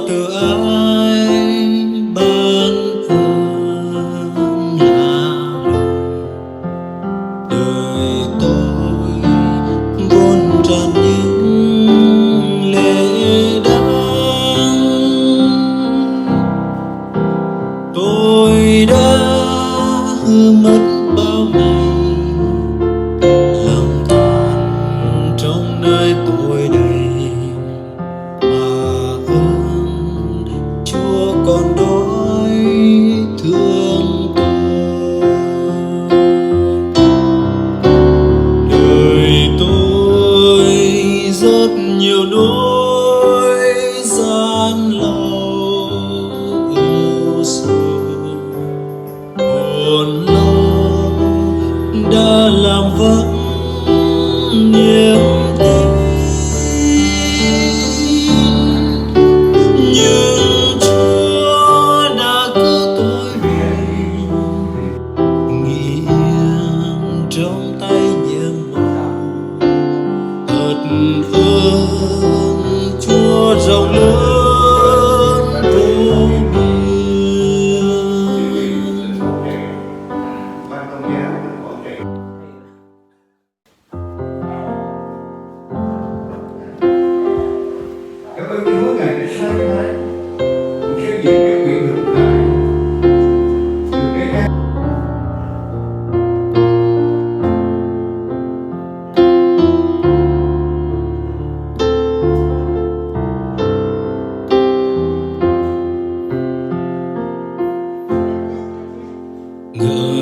từ ai ban ơn là đời tôi vốn tràn những lệ đắng. Tôi đã hư mất bao ngày lầm than trong nơi tôi đây, mà ơn Chúa còn đói thương tôi. Đời tôi rất nhiều nỗi gian lao ưu sầu, buồn lo đã làm vỡ niềm tin. Nhưng Chúa đã cứu tôi về, nghỉ yên trong tay nhiệm màu. Thật ơn Chúa rộng lớn vô biên. Cảm ơn Chúa Ngài đã sai phái cũng xây dựng cái quyền hiện tại từ cái ác. Ngờ